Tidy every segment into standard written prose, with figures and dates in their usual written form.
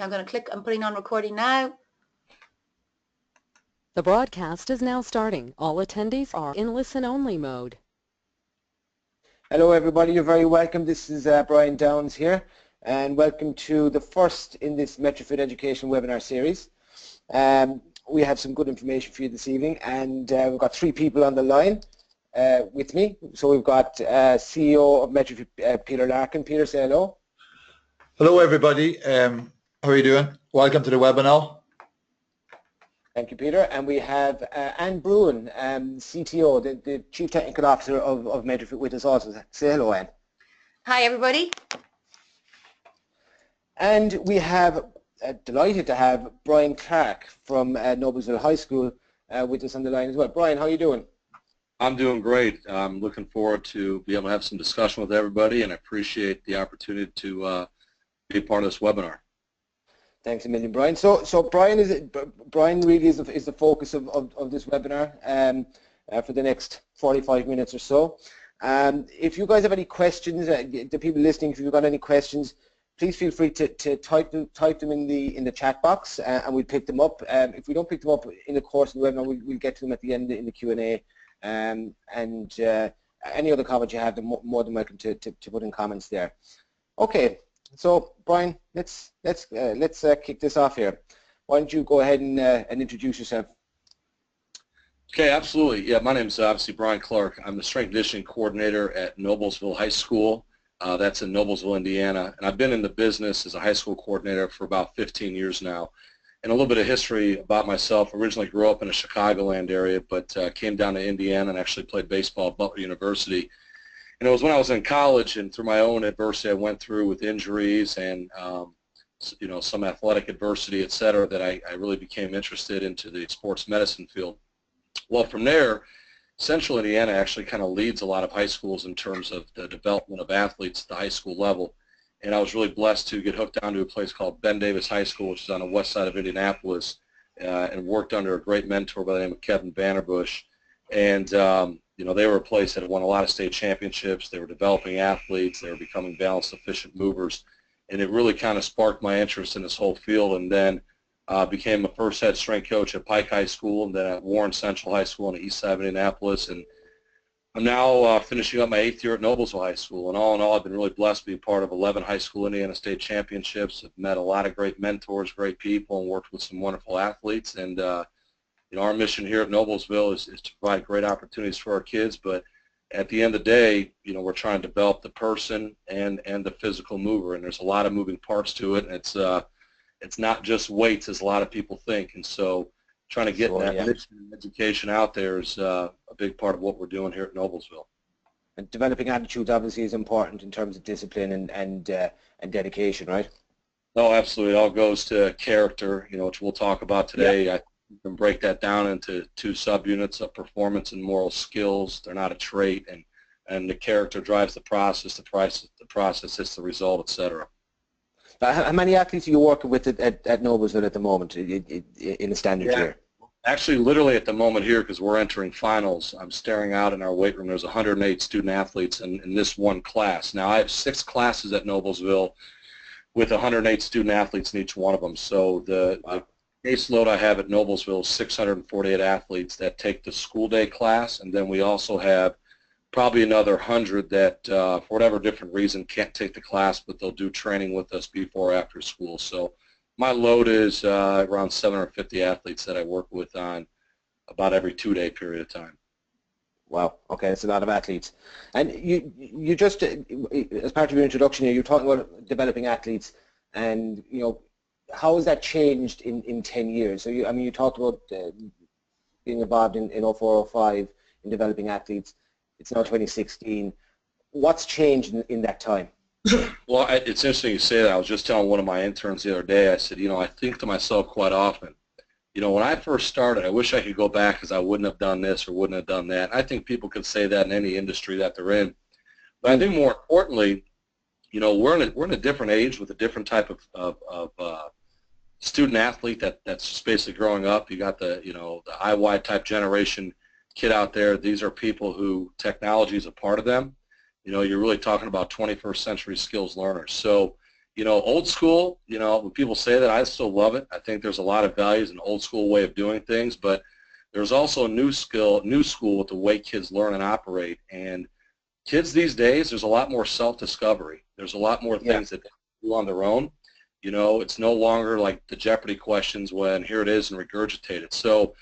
I'm going to click on putting on recording now. The broadcast is now starting. All attendees are in listen-only mode. Hello everybody, you're very welcome. This is Brian Downs here, and welcome to the first in this metrifit education webinar series. We have some good information for you this evening, and we've got three people on the line with me. So we've got CEO of metrifit, Peter Larkin. Peter, say hello. Hello everybody, how are you doing? Welcome to the webinar. Thank you, Peter. And we have Anne Bruin, CTO, the Chief Technical Officer of metrifit, with us also. Say hello, Anne. Hi, everybody. And we have, delighted to have Brian Clarke from Noblesville High School with us on the line as well. Brian, how are you doing? I'm doing great. I'm looking forward to be able to have some discussion with everybody, and I appreciate the opportunity to be a part of this webinar. Thanks a million, Brian. So Brian really is the focus of this webinar for the next 45 minutes or so. If you guys have any questions, the people listening, if you've got any questions, please feel free to type them in the chat box, and we'll pick them up. If we don't pick them up in the course of the webinar, we'll get to them at the end in the Q&A. And any other comments you have, they're more than welcome to put in comments there. Okay. So Brian, let's kick this off here. Why don't you go ahead and introduce yourself? Okay, absolutely. Yeah, my name is obviously Brian Clarke. I'm the strength and conditioning coordinator at Noblesville High School. That's in Noblesville, Indiana, and I've been in the business as a high school coordinator for about 15 years now. And a little bit of history about myself. Originally grew up in the Chicagoland area, but came down to Indiana and actually played baseball at Butler University. And it was when I was in college and through my own adversity I went through with injuries and some athletic adversity, et cetera, that I really became interested into the sports medicine field. Well, from there, Central Indiana actually kind of leads a lot of high schools in terms of the development of athletes at the high school level. And I was really blessed to get hooked onto a place called Ben Davis High School, which is on the west side of Indianapolis, and worked under a great mentor by the name of Kevin Vanderbush. And they were a place that had won a lot of state championships. They were developing athletes. They were becoming balanced, efficient movers. And it really kind of sparked my interest in this whole field, and then became a first head strength coach at Pike High School and then at Warren Central High School on the east side of Indianapolis. And I'm now finishing up my 8th year at Noblesville High School. And all in all, I've been really blessed to be part of 11 high school Indiana state championships. I've met a lot of great mentors, great people, and worked with some wonderful athletes. And our mission here at Noblesville is to provide great opportunities for our kids, but at the end of the day, we're trying to develop the person and the physical mover, and there's a lot of moving parts to it, and it's not just weights as a lot of people think, and so trying to get that mission education out there is a big part of what we're doing here at Noblesville. And developing attitudes obviously is important in terms of discipline and dedication, right? Oh, absolutely. It all goes to character, which we'll talk about today. Yeah. You can break that down into 2 subunits of performance and moral skills. They're not a trait, and the character drives the process. The process is the result, etc. How many athletes are you working with at Noblesville at the moment in a standard year? Actually, literally at the moment here, because we're entering finals, I'm staring out in our weight room. There's 108 student athletes in this one class. Now, I have 6 classes at Noblesville with 108 student athletes in each one of them. So the caseload I have at Noblesville is 648 athletes that take the school day class, and then we also have probably another 100 that, for whatever different reason, can't take the class, but they'll do training with us before or after school. So my load is around 750 athletes that I work with on about every 2-day period of time. Wow. Okay, that's a lot of athletes. And you just, as part of your introduction here, you're talking about developing athletes, and how has that changed in 10 years? So you talked about being involved in 04-05 in developing athletes. It's now 2016. What's changed in that time? Well, it's interesting you say that. I was just telling one of my interns the other day, I said, I think to myself quite often, when I first started, I wish I could go back because I wouldn't have done this or wouldn't have done that. I think people could say that in any industry that they're in. But I think more importantly, we're in a different age with a different type of student athlete that's basically growing up. You got the IY type generation kid out there. These are people who technology is a part of them. You're really talking about 21st century skills learners. So Old school, when people say that, I still love it. I think there's a lot of values in an old school way of doing things, but there's also a new school with the way kids learn and operate. And kids these days, there's a lot more self-discovery. There's a lot more things that they do on their own. It's no longer like the Jeopardy questions when here it is and regurgitate it. So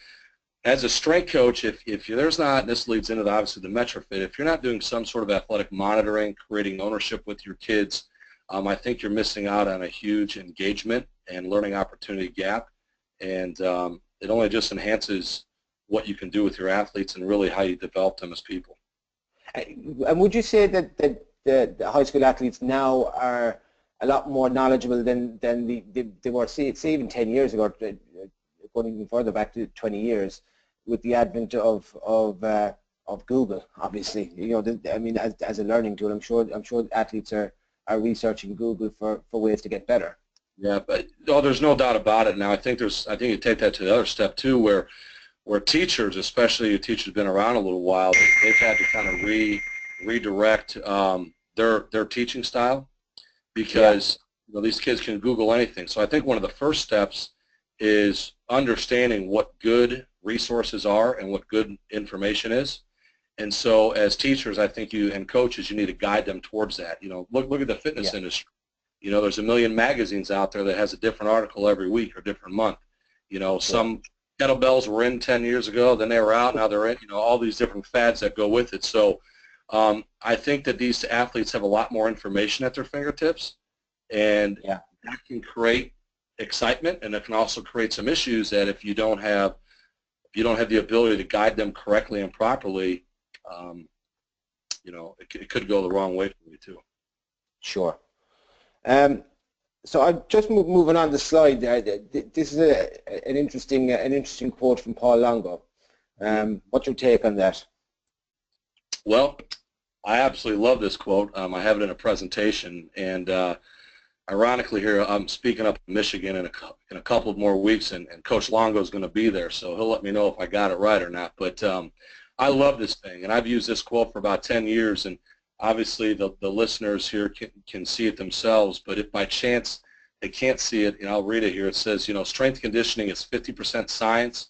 as a strength coach, if there's not, and this leads into obviously the metrifit, if you're not doing some sort of athletic monitoring, creating ownership with your kids, I think you're missing out on a huge engagement and learning opportunity gap, and it only just enhances what you can do with your athletes and really how you develop them as people. And would you say that the high school athletes now are a lot more knowledgeable than they were, say even 10 years ago, going even further back to 20 years, with the advent of Google, obviously? I mean, as a learning tool, I'm sure athletes are researching Google for ways to get better. Yeah, but there's no doubt about it. Now, I think you take that to the other step too, where teachers, especially teachers who've been around a little while, they've had to kind of redirect their teaching style, because these kids can Google anything. So I think one of the first steps is understanding what good resources are and what good information is. And so as teachers, I think and coaches, you need to guide them towards that. Look at the fitness industry. There's a million magazines out there that has a different article every week or different month. Some kettlebells were in 10 years ago, then they were out, now they're in, all these different fads that go with it. So I think that these athletes have a lot more information at their fingertips, and that can create excitement, and it can also create some issues that if you don't have the ability to guide them correctly and properly, it could go the wrong way for you too. Sure. So I'm just moving on the slide there. This is an interesting quote from Paul Longo. What's your take on that? Well, I absolutely love this quote. I have it in a presentation, and ironically here, I'm speaking up in Michigan in a couple of more weeks, and Coach Longo is going to be there, so he'll let me know if I got it right or not. But I love this thing, and I've used this quote for about 10 years, and obviously the listeners here can see it themselves, but if by chance they can't see it, I'll read it here. It says, strength conditioning is 50% science,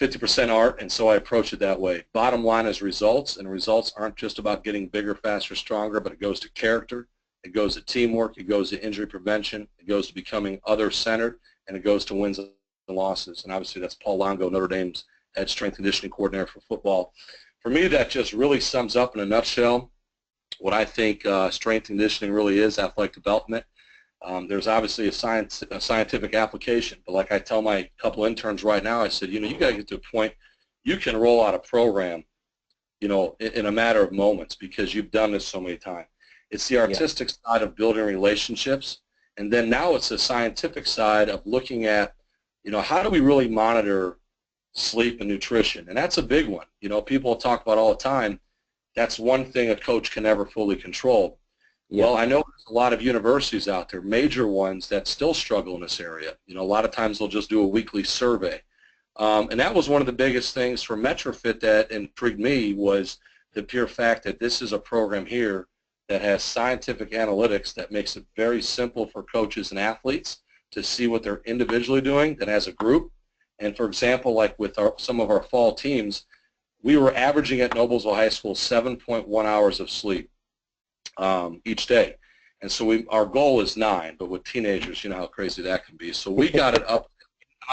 50% art, and so I approach it that way. Bottom line is results, and results aren't just about getting bigger, faster, stronger, but it goes to character, it goes to teamwork, it goes to injury prevention, it goes to becoming other-centered, and it goes to wins and losses. And obviously that's Paul Longo, Notre Dame's head strength conditioning coordinator for football. For me, that just really sums up in a nutshell what I think strength conditioning really is, athletic development. There's obviously a scientific application, but like I tell my couple interns right now, I said, you got to get to a point you can roll out a program, in a matter of moments, because you've done this so many times. It's the artistic side of building relationships, and then now it's the scientific side of looking at, how do we really monitor sleep and nutrition? And that's a big one. People talk about all the time. That's one thing a coach can never fully control. Yeah. Well, I know there's a lot of universities out there, major ones, that still struggle in this area. A lot of times they'll just do a weekly survey. And that was one of the biggest things for metrifit that intrigued me, was the pure fact that this is a program here that has scientific analytics that makes it very simple for coaches and athletes to see what they're individually doing than as a group. And for example, like with some of our fall teams, we were averaging at Noblesville High School 7.1 hours of sleep each day. And so our goal is 9, but with teenagers, you know how crazy that can be. So we got it up to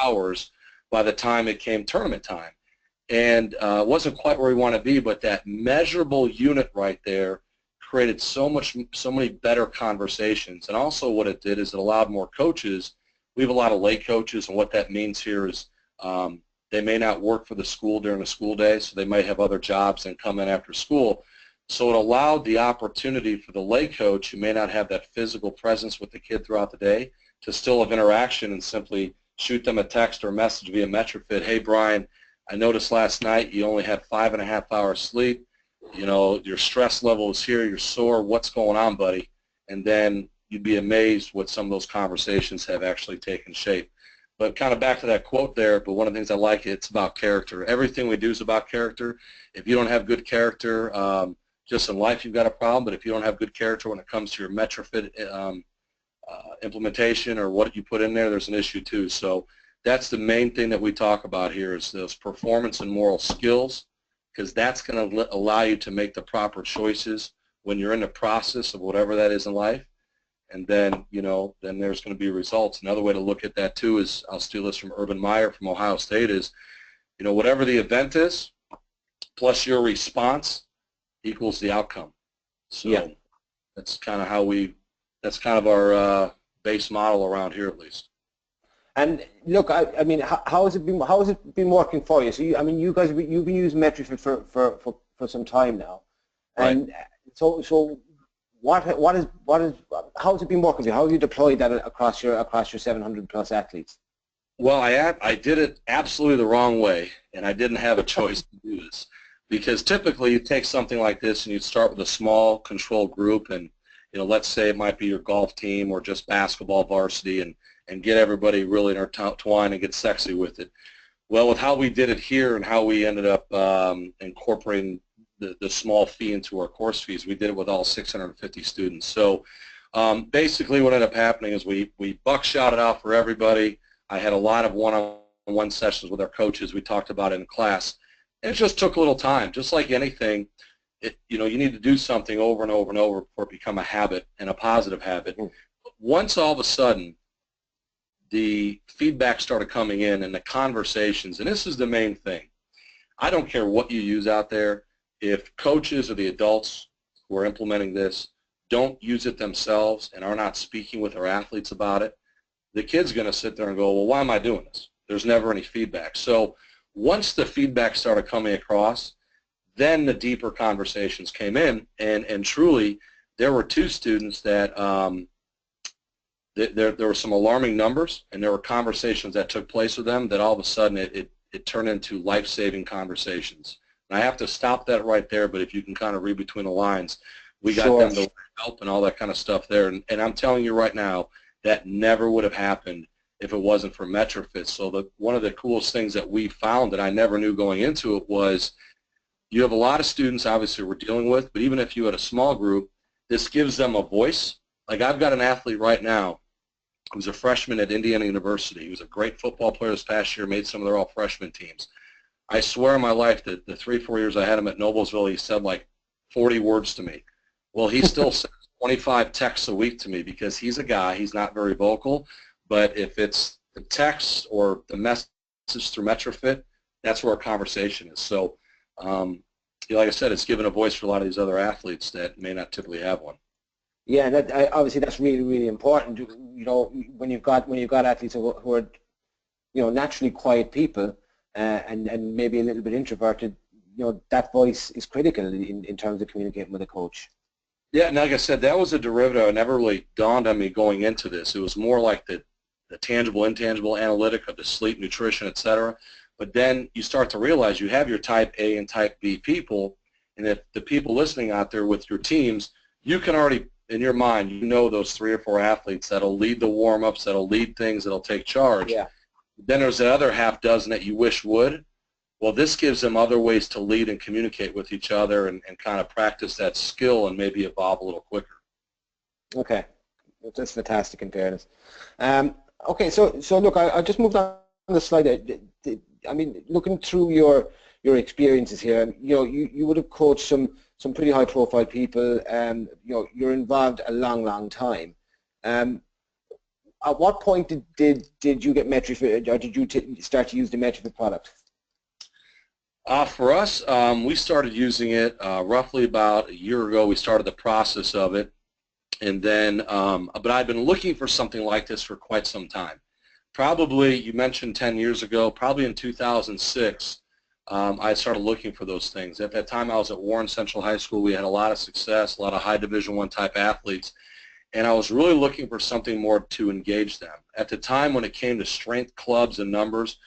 8 hours by the time it came tournament time. And it wasn't quite where we want to be, but that measurable unit right there created so many better conversations. And also what it did is it allowed more coaches. We have a lot of lay coaches, and what that means here is they may not work for the school during the school day, so they might have other jobs and come in after school. So it allowed the opportunity for the lay coach, who may not have that physical presence with the kid throughout the day, to still have interaction and simply shoot them a text or a message via metrifit. Hey, Brian, I noticed last night you only had 5.5 hours sleep. Your stress level is here, you're sore, what's going on, buddy? And then you'd be amazed what some of those conversations have actually taken shape. But kind of back to that quote there, but one of the things I like, it's about character. Everything we do is about character. If you don't have good character, just in life you've got a problem, but if you don't have good character when it comes to your metrifit implementation or what you put in there, there's an issue too. So that's the main thing that we talk about here is those performance and moral skills, because that's going to allow you to make the proper choices when you're in the process of whatever that is in life. And then, then there's going to be results. Another way to look at that too is, I'll steal this from Urban Meyer from Ohio State, is, whatever the event is, plus your response equals the outcome. So yeah, that's kind of that's kind of our base model around here, at least. And look, I mean, how has it been working for you? So you guys you've been using metrifit for some time now, and right. So how has it been working for you? How have you deployed that across your 700 plus athletes? Well, I did it absolutely the wrong way, and I didn't have a choice to do this, because typically you take something like this and you start with a small controlled group, and let's say it might be your golf team or just basketball varsity, and get everybody really intertwined and get sexy with it. Well, with how we did it here and how we ended up incorporating the small fee into our course fees, we did it with all 650 students. So basically what ended up happening is we buckshot it out for everybody. I had a lot of one-on-one sessions with our coaches. We talked about it in class. And it just took a little time. Just like anything, you need to do something over and over and over before it become a habit, and a positive habit. Once all of a sudden the feedback started coming in and the conversations, and this is the main thing. I don't care what you use out there. If coaches or the adults who are implementing this don't use it themselves and are not speaking with their athletes about it, the kid's going to sit there and go, well, why am I doing this? There's never any feedback. So once the feedback started coming across, then the deeper conversations came in, and truly there were two students that there were some alarming numbers, and there were conversations that took place with them that all of a sudden it turned into life-saving conversations. And I have to stop that right there, but if you can kind of read between the lines, we got them to help and all that kind of stuff there. And I'm telling you right now, that never would have happened if it wasn't for metrifit. So one of the coolest things that we found that I never knew going into it was, you have a lot of students obviously we're dealing with, but even if you had a small group, this gives them a voice. Like I've got an athlete right now who's a freshman at Indiana University. He was a great football player this past year, made some of their all-freshman teams. I swear on my life that the 3-4 years I had him at Noblesville, he said like 40 words to me. Well, he still sends 25 texts a week to me, because he's a guy, he's not very vocal, but if it's the text or the message through metrifit, that's where our conversation is. So, like I said, it's given a voice for a lot of these other athletes that may not typically have one. Yeah, obviously that's really, really important. When you've got athletes who are, naturally quiet people, and maybe a little bit introverted, that voice is critical in terms of communicating with a coach. Yeah, and like I said, that was a derivative. It never really dawned on me going into this. It was more like the tangible, intangible analytic of the sleep, nutrition, etc. But then you start to realize you have your type A and type B people, and if the people listening out there with your teams, you can already, in your mind, those 3 or 4 athletes that'll lead the warm-ups, that'll lead things, that'll take charge. Yeah. Then there's the other half dozen that you wish would. Well, this gives them other ways to lead and communicate with each other and kind of practice that skill and maybe evolve a little quicker. Okay. That's fantastic, in fairness. Okay, so look, I just moved on the slide. I mean, looking through your experiences here, you would have coached some pretty high-profile people, and you're involved a long time. At what point did you get metrifit, or did you start to use the metrifit product? For us, we started using it roughly about a year ago. We started the process of it, and then, but I've been looking for something like this for quite some time. Probably, you mentioned 10 years ago, probably in 2006, I started looking for those things. At that time, I was at Warren Central High School. We had a lot of success, a lot of high Division I type athletes, and I was really looking for something more to engage them. At the time, when it came to strength clubs and numbers,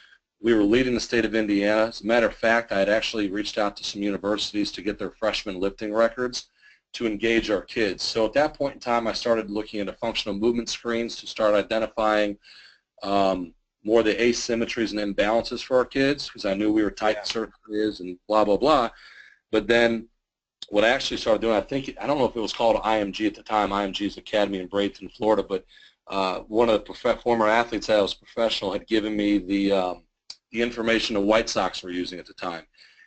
we were leading the state of Indiana. As a matter of fact, I had actually reached out to some universities to get their freshman lifting records to engage our kids. So at that point in time, I started looking into functional movement screens to start identifying more of the asymmetries and imbalances for our kids, because I knew we were tight in certain areas and blah, blah, blah. But then what I actually started doing, I don't know if it was called IMG at the time. IMG's Academy in Bradenton, Florida, but one of the former athletes that was professional had given me the information the White Sox were using at the time,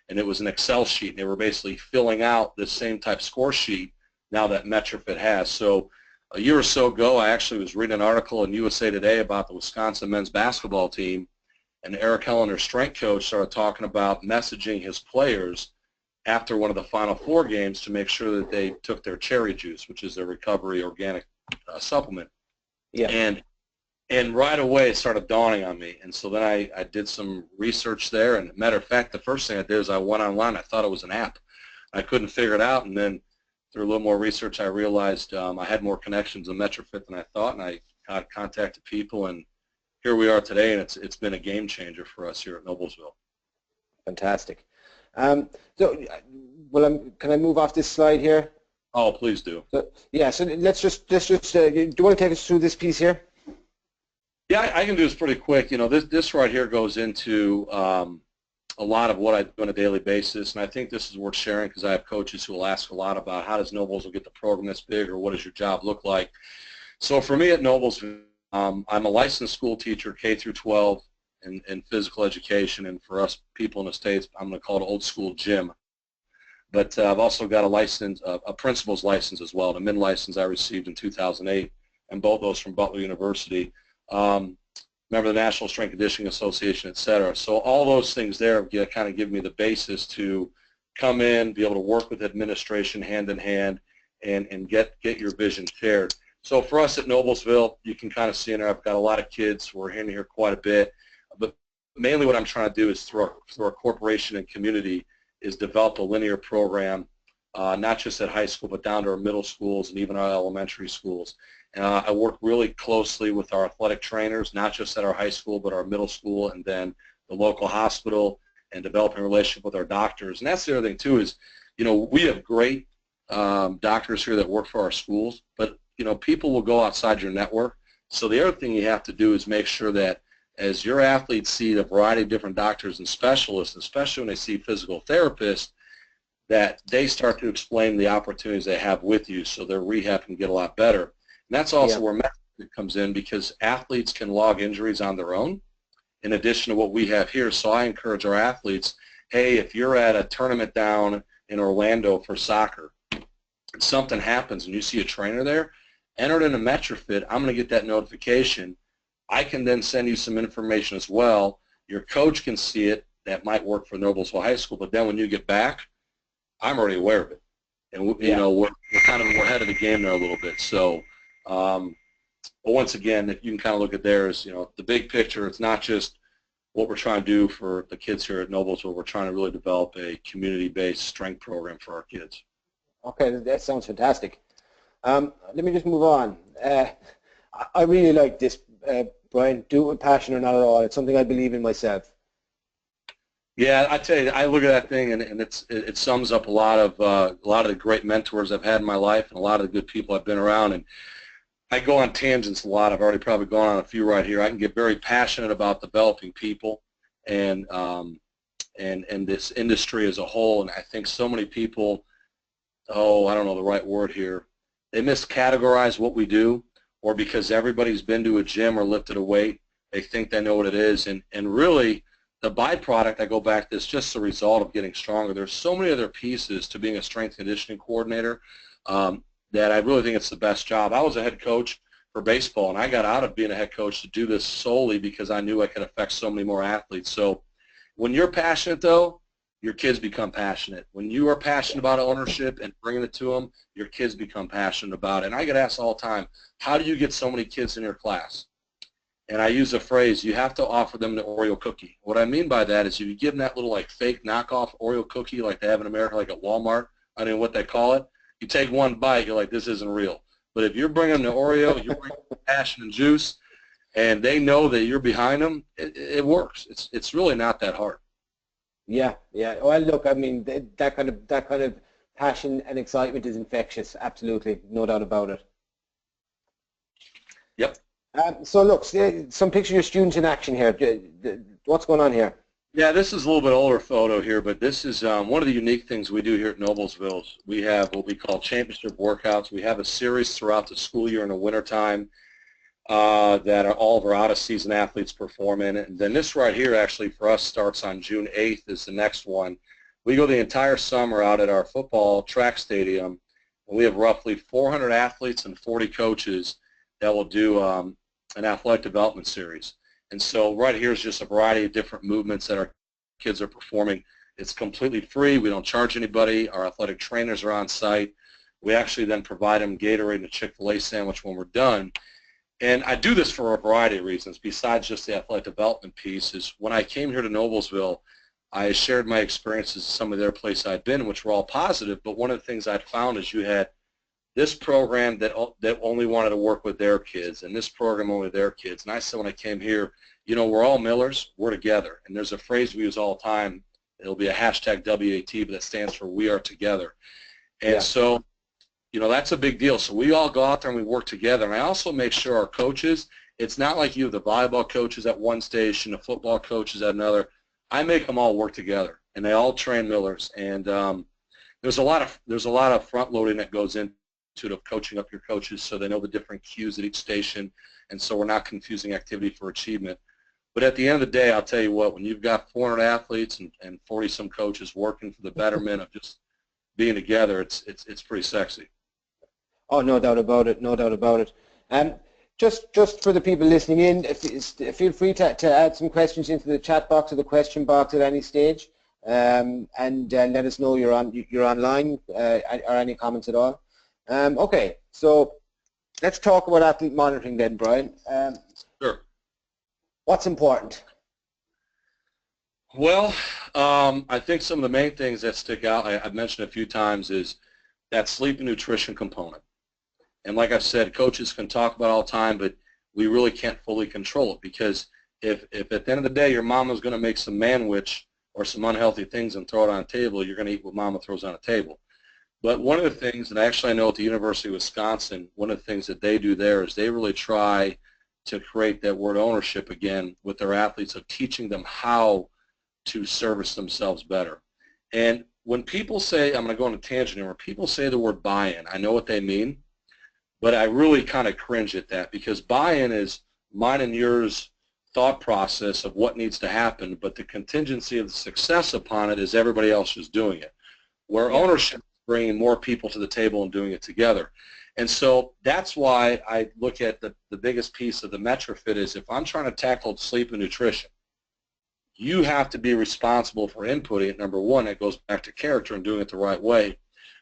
and it was an Excel sheet. And they were basically filling out this same type score sheet now that metrifit has. So a year or so ago, I actually was reading an article in USA Today about the Wisconsin men's basketball team, and Eric Helen, their strength coach, started talking about messaging his players after one of the Final Four games to make sure that they took their cherry juice, which is their recovery organic supplement. Yeah. And right away it started dawning on me. And so then I did some research there. And matter of fact, the first thing I did is I went online. I thought it was an app. I couldn't figure it out. And then through a little more research, I realized I had more connections in metrifit than I thought. And I contacted people. And here we are today. And it's been a game changer for us here at Noblesville. Fantastic. Can I move off this slide here? Oh, please do. So, yeah, so let's just do you want to take us through this piece here? Yeah, I can do this pretty quick. You know, this right here goes into a lot of what I do on a daily basis, and I think this is worth sharing because I have coaches who will ask a lot about how does Noblesville get the program this big, or what does your job look like. So for me at Noblesville, I'm a licensed school teacher, K through 12, in physical education, and for us people in the States, I'm going to call it old school gym. But I've also got a license, a principal's license as well, a min license I received in 2008, and both those from Butler University. Member of the National Strength Conditioning Association, et cetera. So all those things there kind of give me the basis to come in, be able to work with administration hand in hand, and get your vision shared. So for us at Noblesville, you can kind of see in there, I've got a lot of kids. We're in here quite a bit. But mainly what I'm trying to do is through our corporation and community is develop a linear program, not just at high school, but down to our middle schools and even our elementary schools. I work really closely with our athletic trainers, not just at our high school, but our middle school and then the local hospital, and developing a relationship with our doctors. And that's the other thing, too, is, you know, we have great doctors here that work for our schools, but, you know, people will go outside your network. So the other thing you have to do is make sure that as your athletes see the variety of different doctors and specialists, especially when they see physical therapists, that they start to explain the opportunities they have with you so their rehab can get a lot better. And that's also where metrifit comes in, because athletes can log injuries on their own in addition to what we have here. So I encourage our athletes, hey, if you're at a tournament down in Orlando for soccer and something happens and you see a trainer there, enter it in a metrifit. I'm going to get that notification. I can then send you some information as well. Your coach can see it. That might work for Noblesville High School, but then when you get back, I'm already aware of it. And, you know, we're ahead of the game there a little bit. So, but once again, if you can kind of look at there as, you know, the big picture, it's not just what we're trying to do for the kids here at Noblesville. We're trying to really develop a community-based strength program for our kids. Okay, that sounds fantastic. Let me just move on. I really like this, Brian. Do it with passion or not at all. It's something I believe in myself. Yeah, I tell you, I look at that thing, and it sums up a lot of the great mentors I've had in my life, and a lot of the good people I've been around. And I go on tangents a lot. I've already probably gone on a few right here. I can get very passionate about developing people and this industry as a whole. And I think so many people, I don't know the right word here, they miscategorize what we do, or because everybody's been to a gym or lifted a weight, they think they know what it is. And really, the byproduct, I go back to, is just the result of getting stronger. There's so many other pieces to being a strength conditioning coordinator that I really think it's the best job. I was a head coach for baseball, and I got out of being a head coach to do this solely because I knew I could affect so many more athletes. So when you're passionate, though, your kids become passionate. When you are passionate about ownership and bringing it to them, your kids become passionate about it. And I get asked all the time, how do you get so many kids in your class? And I use a phrase, you have to offer them the Oreo cookie. What I mean by that is if you give them that little like fake knockoff Oreo cookie like they have in America, like at Walmart, I mean what they call it, you take one bite, you're like, this isn't real. But if you're bringing them the Oreo, you're bringing passion and juice, and they know that you're behind them, it works. It's really not that hard. Yeah. Well, look, I mean, that kind of passion and excitement is infectious. Absolutely, no doubt about it. Yep. So look, some picture your students in action here. What's going on here? Yeah, this is a little bit older photo here, but this is one of the unique things we do here at Noblesville. We have what we call championship workouts. We have a series throughout the school year in the wintertime that are all of our out-of-season athletes perform in. And then this right here actually for us starts on June 8th is the next one. We go the entire summer out at our football track stadium, and we have roughly 400 athletes and 40 coaches that will do an athletic development series. And so right here is just a variety of different movements that our kids are performing. It's completely free. We don't charge anybody. Our athletic trainers are on site. We actually then provide them Gatorade and a Chick-fil-A sandwich when we're done. And I do this for a variety of reasons besides just the athletic development piece. Is when I came here to Noblesville, I shared my experiences at some of their places I'd been, which were all positive. But one of the things I'd found is you had this program that only wanted to work with their kids, and this program only with their kids. And I said when I came here, you know, we're all Millers, we're together. And there's a phrase we use all the time. It'll be a hashtag WAT, but that stands for we are together. And so, you know, that's a big deal. So we all go out there and we work together. And I also make sure our coaches, it's not like you have the volleyball coaches at one station, the football coaches at another. I make them all work together, and they all train Millers. And there's a lot of front loading that goes into of coaching up your coaches so they know the different cues at each station, and so we're not confusing activity for achievement. But at the end of the day, I'll tell you what, when you've got 400 athletes and 40-some coaches working for the betterment of just being together, it's pretty sexy. Oh, no doubt about it, no doubt about it. Just for the people listening in, feel free to add some questions into the chat box or the question box at any stage, and let us know you're online or any comments at all. Okay, so let's talk about athlete monitoring then, Brian. Sure. What's important? Well, I think some of the main things that stick out, I've mentioned a few times, is that sleep and nutrition component. And like I said, coaches can talk about it all the time, but we really can't fully control it, because if at the end of the day your mama's going to make some manwich or some unhealthy things and throw it on a table, you're going to eat what mama throws on a table. But one of the things, and actually I know at the University of Wisconsin, one of the things that they do there is they really try to create that word ownership again with their athletes, of teaching them how to service themselves better. And when people say, I'm going to go on a tangent here, when people say the word buy-in, I know what they mean, but I really kind of cringe at that, because buy-in is mine and yours thought process of what needs to happen, but the contingency of the success upon it is everybody else is doing it. Where ownership, bringing more people to the table and doing it together. And so that's why I look at the biggest piece of the metrifit is, if I'm trying to tackle sleep and nutrition, you have to be responsible for inputting it. Number one, it goes back to character and doing it the right way.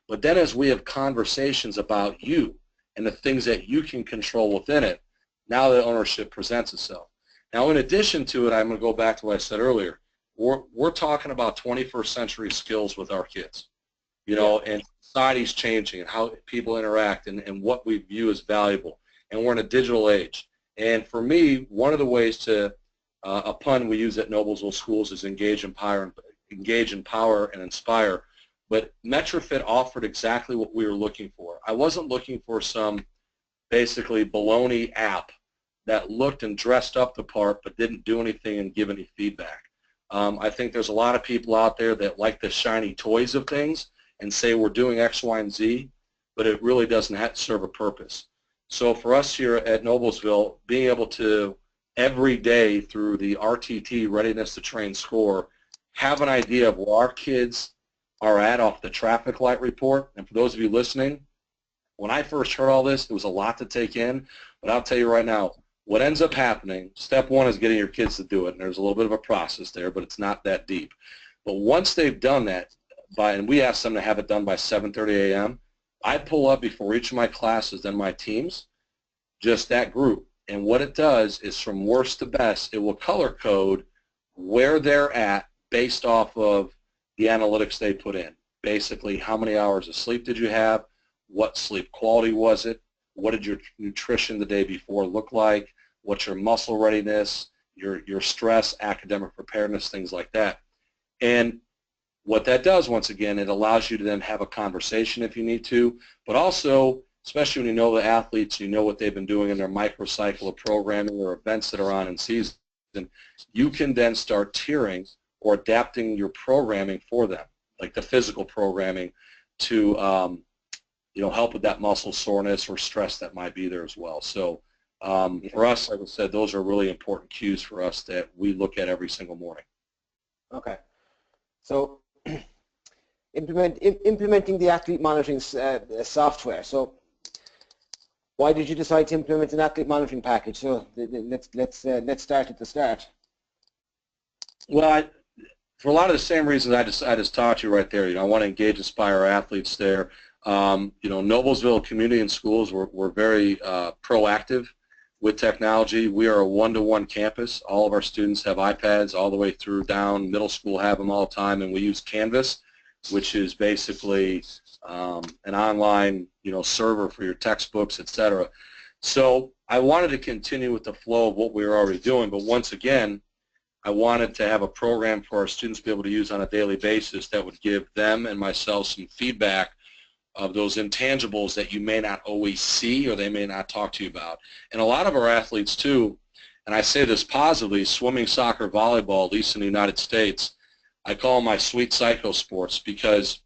But then as we have conversations about you and the things that you can control within it, now the ownership presents itself. Now in addition to it, I'm going to go back to what I said earlier. We're talking about 21st century skills with our kids. You know, and society's changing and how people interact and what we view as valuable. And we're in a digital age. And for me, one of the ways to, a pun we use at Noblesville schools is engage, empower, and inspire. But metrifit offered exactly what we were looking for. I wasn't looking for some basically baloney app that looked and dressed up the part but didn't do anything and give any feedback. I think there's a lot of people out there that like the shiny toys of things and say we're doing X, Y, and Z, but it really doesn't have to serve a purpose. So for us here at Noblesville, being able to every day through the RTT, Readiness to Train score, have an idea of where our kids are at off the traffic light report. And for those of you listening, when I first heard all this, there was a lot to take in, but I'll tell you right now, what ends up happening, step one is getting your kids to do it, and there's a little bit of a process there, but it's not that deep. But once they've done that, and we ask them to have it done by 7:30 a.m., I pull up before each of my classes, then my teams, just that group. And what it does is from worst to best, it will color code where they're at based off of the analytics they put in. Basically, how many hours of sleep did you have? What sleep quality was it? What did your nutrition the day before look like? What's your muscle readiness, your stress, academic preparedness, things like that. And what that does, once again, it allows you to then have a conversation if you need to, but also, especially when you know the athletes, you know what they've been doing in their microcycle of programming or events that are on in season, you can then start tiering or adapting your programming for them, like the physical programming, to help with that muscle soreness or stress that might be there as well. So for us, like I said, those are really important cues for us that we look at every single morning. Okay. So implementing the athlete monitoring software. So why did you decide to implement an athlete monitoring package? So let's start at the start. Well, for a lot of the same reasons I just taught you right there. I want to engage, inspire our athletes there. Noblesville Community and Schools, we're very proactive with technology. We are a one-to-one campus. All of our students have iPads all the way through down. Middle school have them all the time, and we use Canvas, which is basically an online server for your textbooks, etc. So I wanted to continue with the flow of what we were already doing, but once again, I wanted to have a program for our students to be able to use on a daily basis that would give them and myself some feedback of those intangibles that you may not always see or they may not talk to you about. And a lot of our athletes too, and I say this positively, swimming, soccer, volleyball, at least in the United States, I call them my sweet psycho sports, because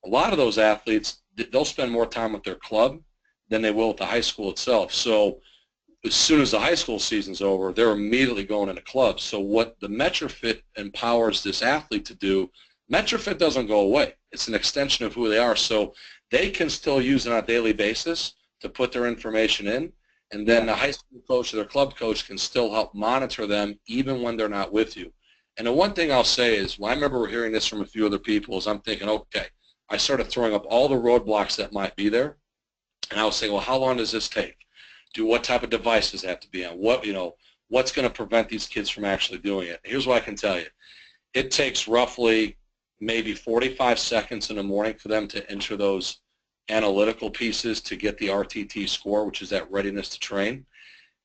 a lot of those athletes, they'll spend more time with their club than they will with the high school itself. So as soon as the high school season's over, they're immediately going into clubs. So what the metrifit empowers this athlete to do, metrifit doesn't go away. It's an extension of who they are. So they can still use it on a daily basis to put their information in, and then the high school coach or their club coach can still help monitor them even when they're not with you. And the one thing I'll say is, when I remember hearing this from a few other people, is I'm thinking, okay, I started throwing up all the roadblocks that might be there, and I was saying, well, how long does this take? What type of device does it have to be on? What's going to prevent these kids from actually doing it? Here's what I can tell you. It takes roughly maybe 45 seconds in the morning for them to enter those analytical pieces to get the RTT score, which is that readiness to train.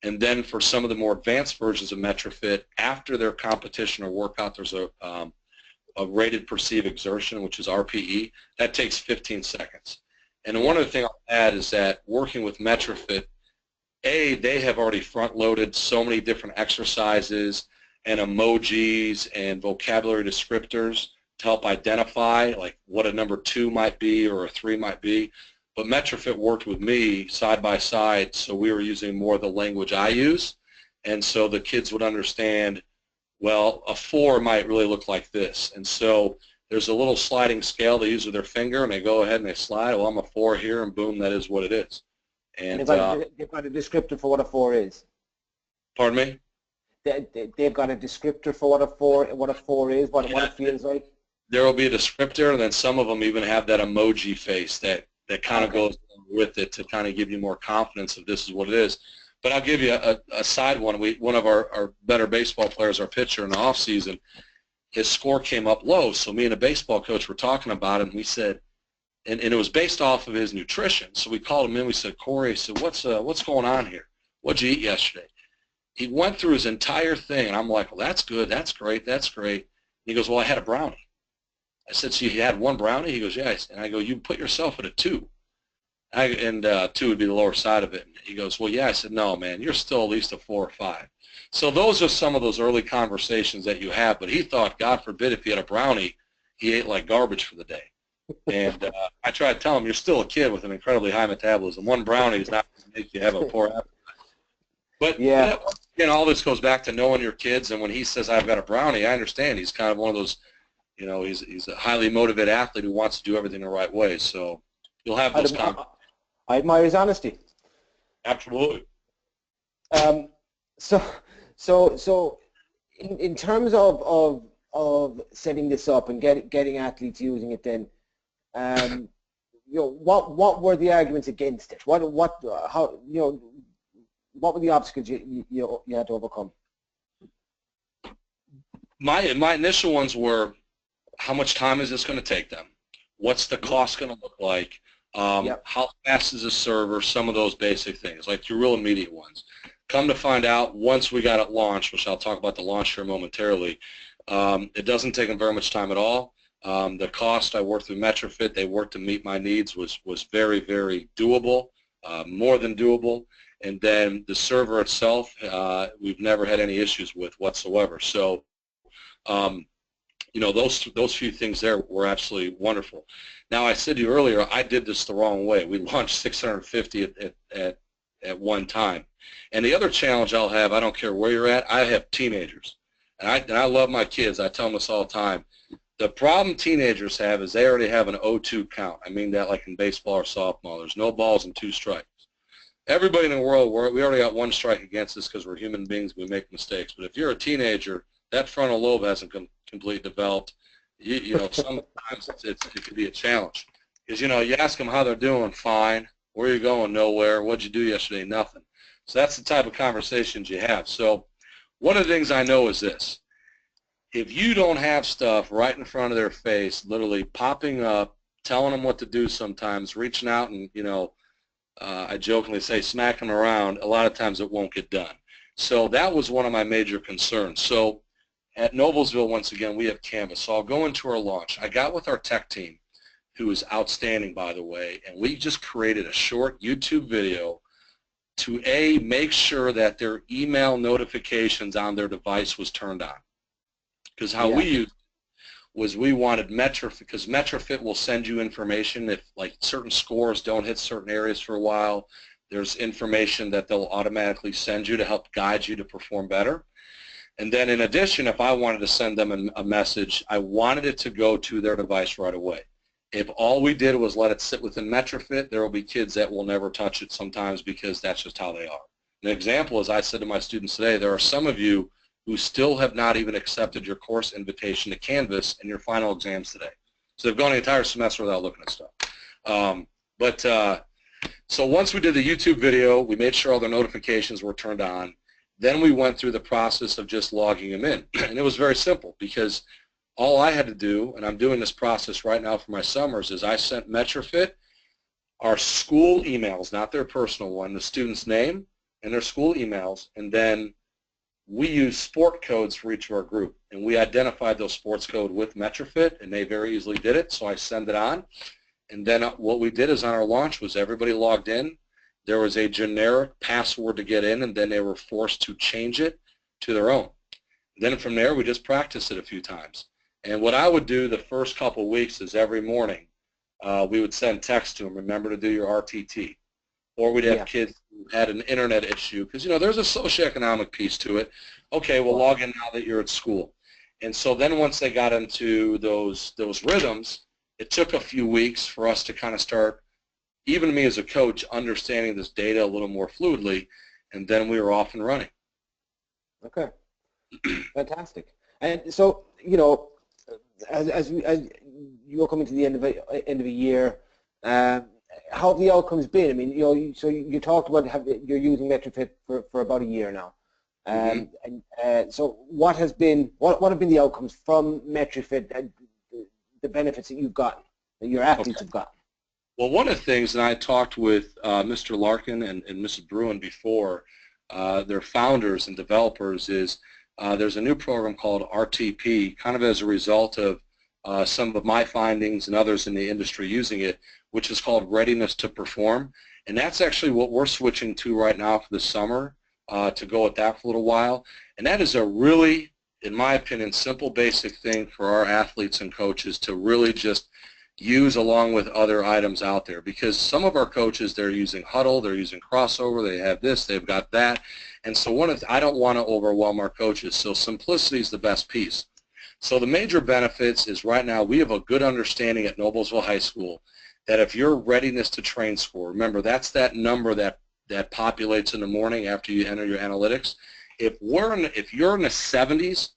And then for some of the more advanced versions of metrifit, after their competition or workout, there's a rated perceived exertion, which is RPE. That takes 15 seconds. And one other thing I'll add is that working with metrifit, they have already front-loaded so many different exercises and emojis and vocabulary descriptors to help identify like what a number 2 might be or a 3 might be. But metrifit worked with me side by side, so we were using more of the language I use, and so the kids would understand, well, a 4 might really look like this. And so there's a little sliding scale they use with their finger, and they go ahead and they slide. Well, I'm a 4 here, and boom, that is what it is. And they've got a descriptor for what a 4 is. Pardon me? They've got a descriptor for what a 4 is, what it feels like. There will be a descriptor, and then some of them even have that emoji face that kind of goes with it to kind of give you more confidence of this is what it is. But I'll give you a side one. One of our better baseball players, our pitcher in the off season, his score came up low. So me and a baseball coach were talking about it, and we said, and it was based off of his nutrition. So we called him in. We said, Corey, I said, what's going on here? What'd you eat yesterday? He went through his entire thing, and I'm like, well, that's good. That's great. That's great. And he goes, well, I had a brownie. I said, so you had one brownie? He goes, yes. And I go, you put yourself at a 2. And 2 would be the lower side of it. And he goes, well, yeah. I said, no, man, you're still at least a 4 or 5. So those are some of those early conversations that you have. But he thought, God forbid, if he had a brownie, he ate like garbage for the day. And I tried to tell him, you're still a kid with an incredibly high metabolism. One brownie is not going to make you have a poor appetite. But yeah, again, all this goes back to knowing your kids. And when he says, I've got a brownie, I understand. He's kind of one of those, he's a highly motivated athlete who wants to do everything the right way. So you'll have those I admire his honesty. Absolutely. So in terms of setting this up and getting athletes using it, then what were the arguments against it? What were the obstacles you had to overcome? My initial ones were, how much time is this going to take them? What's the cost going to look like? How fast is the server? Some of those basic things, like your real immediate ones. Come to find out, once we got it launched, which I'll talk about the launch here momentarily, it doesn't take them very much time at all. The cost, I worked with metrifit, they worked to meet my needs, was very, very doable, more than doable. And then the server itself, we've never had any issues with whatsoever. So you know, those few things there were absolutely wonderful. Now, I said to you earlier, I did this the wrong way. We launched 650 at one time. And the other challenge I'll have, I don't care where you're at, I have teenagers. And I love my kids. I tell them this all the time. The problem teenagers have is they already have an 0-2 count. I mean that like in baseball or softball. There's no balls and 2 strikes. Everybody in the world, we already got 1 strike against us because we're human beings. We make mistakes. But if you're a teenager, that frontal lobe hasn't completely developed. You know, sometimes it can be a challenge. Because, you know, you ask them how they're doing, fine. Where are you going? Nowhere. What'd you do yesterday? Nothing. So that's the type of conversations you have. So one of the things I know is this. If you don't have stuff right in front of their face, literally popping up, telling them what to do sometimes, reaching out and, you know, I jokingly say smack them around, a lot of times it won't get done. So that was one of my major concerns. So at Noblesville, once again, we have Canvas. So I'll go into our launch. I got with our tech team, who is outstanding, by the way, and we just created a short YouTube video to, A, make sure that their email notifications on their device was turned on. Because how we used it was we wanted metrifit, because metrifit will send you information if like certain scores don't hit certain areas for a while. There's information that they'll automatically send you to help guide you to perform better. And then in addition, if I wanted to send them a message, I wanted it to go to their device right away. If all we did was let it sit within metrifit, there will be kids that will never touch it sometimes because that's just how they are. An example is I said to my students today, there are some of you who still have not even accepted your course invitation to Canvas in your final exams today. So they've gone the entire semester without looking at stuff. So once we did the YouTube video, we made sure all their notifications were turned on. Then we went through the process of just logging them in. And it was very simple because all I had to do, and I'm doing this process right now for my summers, is I sent metrifit our school emails, not their personal one, the student's name and their school emails, and then we use sport codes for each of our group, and we identified those sports code with metrifit, and they very easily did it, so I send it on. And then what we did is on our launch was everybody logged in. There was a generic password to get in, and then they were forced to change it to their own. Then from there, we just practiced it a few times. And what I would do the first couple of weeks is every morning, we would send text to them, remember to do your RTT. Or we'd have kids who had an internet issue, because, you know, there's a socioeconomic piece to it. Okay, well, log in now that you're at school. And so then once they got into those rhythms, it took a few weeks for us to kind of start, even me as a coach, understanding this data a little more fluidly, and then we were off and running. Okay, fantastic. And so, you know, as you're coming to the end of a year, how have the outcomes been? I mean, you know, so you talked about you're using metrifit for about a year now, and so what have been the outcomes from metrifit, and the benefits that you've gotten, that your athletes have gotten? Well, one of the things, and I talked with Mr. Larkin and Mrs. Bruin before, their founders and developers, is there's a new program called RTP, kind of as a result of some of my findings and others in the industry using it, which is called Readiness to Perform. And that's actually what we're switching to right now for the summer, to go with that for a little while. And that is a really, in my opinion, simple, basic thing for our athletes and coaches to really just use along with other items out there, because some of our coaches, they're using Huddle, they're using Crossover, they have this, they've got that, and so I don't want to overwhelm our coaches, so simplicity is the best piece. So the major benefits is right now we have a good understanding at Noblesville High School that if your readiness to train score, remember that's that number that populates in the morning after you enter your analytics. If you're in the 70s,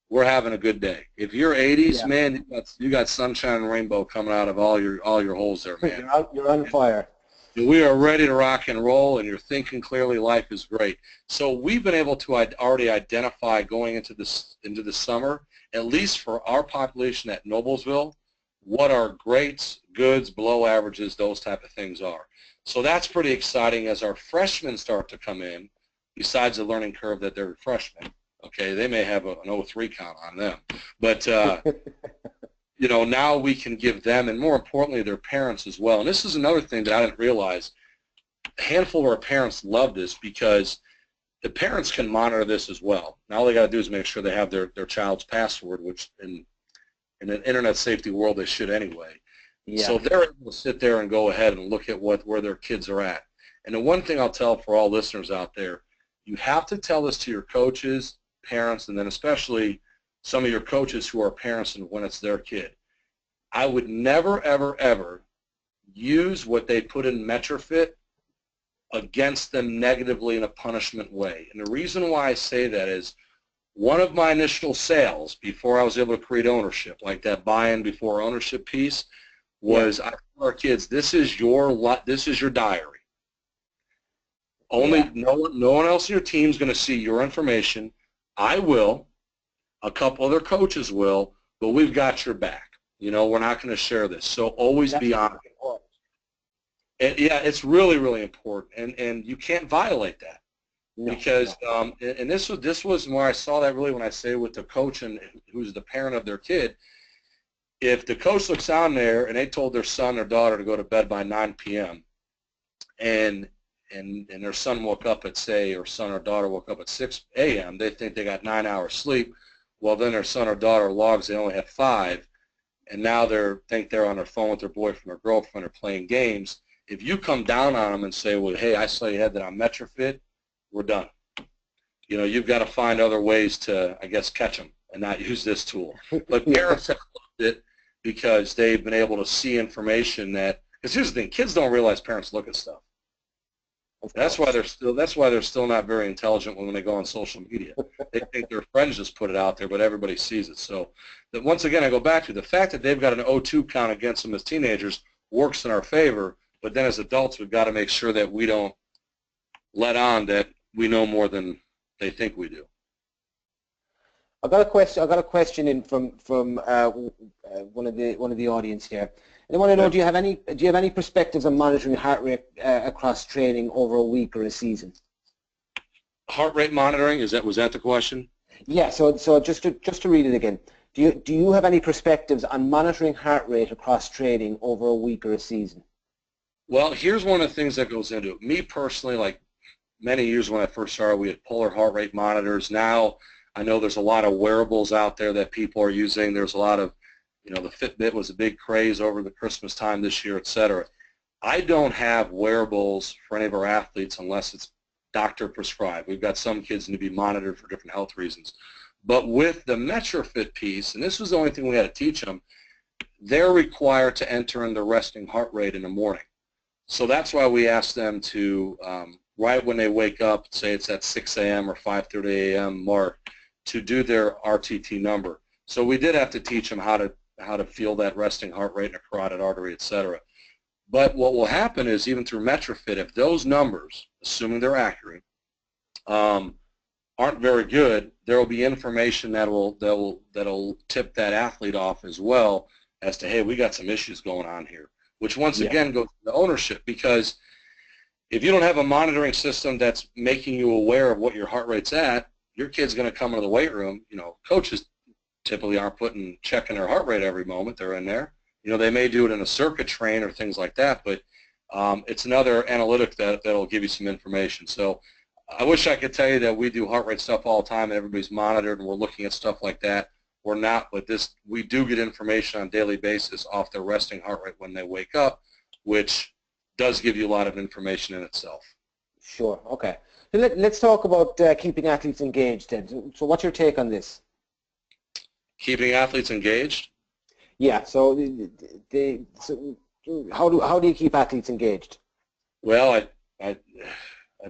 we're having a good day. If you're 80s, man, you got sunshine and rainbow coming out of all your holes there, man. You're on fire. We are ready to rock and roll, and you're thinking clearly. Life is great. So we've been able to already identify going into the summer, at least for our population at Noblesville, what our greats, goods, below averages, those type of things are. So that's pretty exciting as our freshmen start to come in, besides the learning curve that they're freshmen. Okay, they may have an 0.3 count on them. But, you know, now we can give them, and more importantly, their parents as well. And this is another thing that I didn't realize. A handful of our parents love this because the parents can monitor this as well. Now all they got to do is make sure they have their child's password, which, and in an internet safety world, they should anyway. Yeah. So they're able to sit there and go ahead and look at where their kids are at. And the one thing I'll tell for all listeners out there, you have to tell this to your coaches, parents, and then especially some of your coaches who are parents and when it's their kid. I would never, ever, ever use what they put in metrifit against them negatively in a punishment way. And the reason why I say that is one of my initial sales before I was able to create ownership, like that buy-in before ownership piece, was I tell our kids, this is your diary. Only no one else in your team is going to see your information. I will, a couple other coaches will, but we've got your back. You know, we're not going to share this. So always be honest. Yeah, it's really, really important, and you can't violate that. No, because and this was where I saw that really when I say with the coach and who's the parent of their kid. If the coach looks on there and they told their son or daughter to go to bed by 9 p.m. and their son woke up at, say, or son or daughter woke up at 6 a.m., they think they got 9 hours sleep. Well, then their son or daughter logs they only have 5, and now they think they're on their phone with their boyfriend or girlfriend or playing games. If you come down on them and say, well, hey, I saw you had that on metrifit, we're done. You know, you've got to find other ways to, I guess, catch them and not use this tool. But parents have loved it because they've been able to see information that, because here's the thing, kids don't realize parents look at stuff. That's why they're still not very intelligent when they go on social media. They think their friends just put it out there, but everybody sees it. So that once again, I go back to the fact that they've got an O2 count against them as teenagers works in our favor, but then as adults, we've got to make sure that we don't let on that we know more than they think we do. I got a question in from one of the audience here. They want to know, do you have any perspectives on monitoring heart rate across training over a week or a season? Heart rate monitoring, was that the question? Yeah. So just to read it again, do you have any perspectives on monitoring heart rate across training over a week or a season? Well, here's one of the things that goes into it. Me personally, like many years when I first started, we had polar heart rate monitors. Now I know there's a lot of wearables out there that people are using. There's a lot of, you know, the Fitbit was a big craze over the Christmas time this year, et cetera. I don't have wearables for any of our athletes unless it's doctor prescribed. We've got some kids need to be monitored for different health reasons. But with the metrifit piece, and this was the only thing we had to teach them, they're required to enter in the resting heart rate in the morning. So that's why we ask them to, right when they wake up, say it's at 6 a.m. or 5:30 a.m. mark, to do their RTT number. So we did have to teach them how to feel that resting heart rate in a carotid artery, et cetera. But what will happen is even through metrifit, if those numbers, assuming they're accurate, aren't very good, there will be information that'll tip that athlete off as well as to, hey, we got some issues going on here, which once again goes to the ownership, because if you don't have a monitoring system that's making you aware of what your heart rate's at, your kid's going to come into the weight room. You know, coaches typically aren't checking their heart rate every moment they're in there. You know, they may do it in a circuit train or things like that, but it's another analytic that'll give you some information. So I wish I could tell you that we do heart rate stuff all the time and everybody's monitored and we're looking at stuff like that. We're not, but we do get information on a daily basis off their resting heart rate when they wake up, which does give you a lot of information in itself. Sure. Okay. So let's talk about keeping athletes engaged then. So what's your take on this? Keeping athletes engaged? Yeah. So how do you keep athletes engaged? Well, I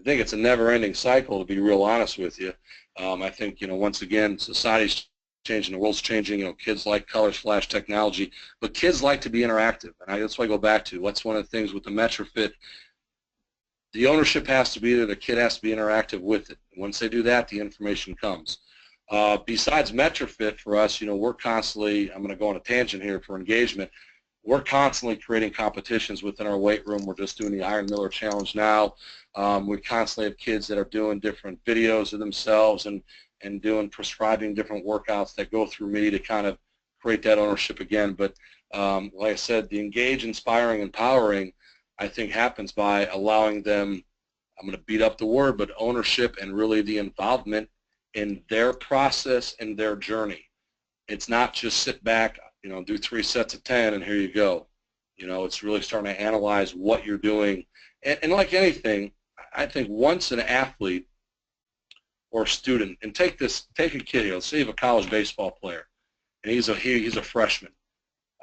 think it's a never-ending cycle, to be real honest with you. I think, you know, once again, society's changing, the world's changing. You know, kids like colors, flash, technology, but kids like to be interactive, and that's why I go back to what's one of the things with the metrifit. The ownership has to be there. The kid has to be interactive with it. And once they do that, the information comes. Besides metrifit, for us, you know, we're constantly, I'm going to go on a tangent here for engagement, we're constantly creating competitions within our weight room. We're just doing the Iron Miller Challenge now. We constantly have kids that are doing different videos of themselves and prescribing different workouts that go through me to kind of create that ownership again. But like I said, the engage, inspiring, empowering, I think happens by allowing them, I'm going to beat up the word, but ownership and really the involvement in their process and their journey. It's not just sit back, do 3 sets of 10 and here you go. It's really starting to analyze what you're doing. And like anything, I think once an athlete or a student, and take a kid here, let's say you have a college baseball player, and he's a freshman.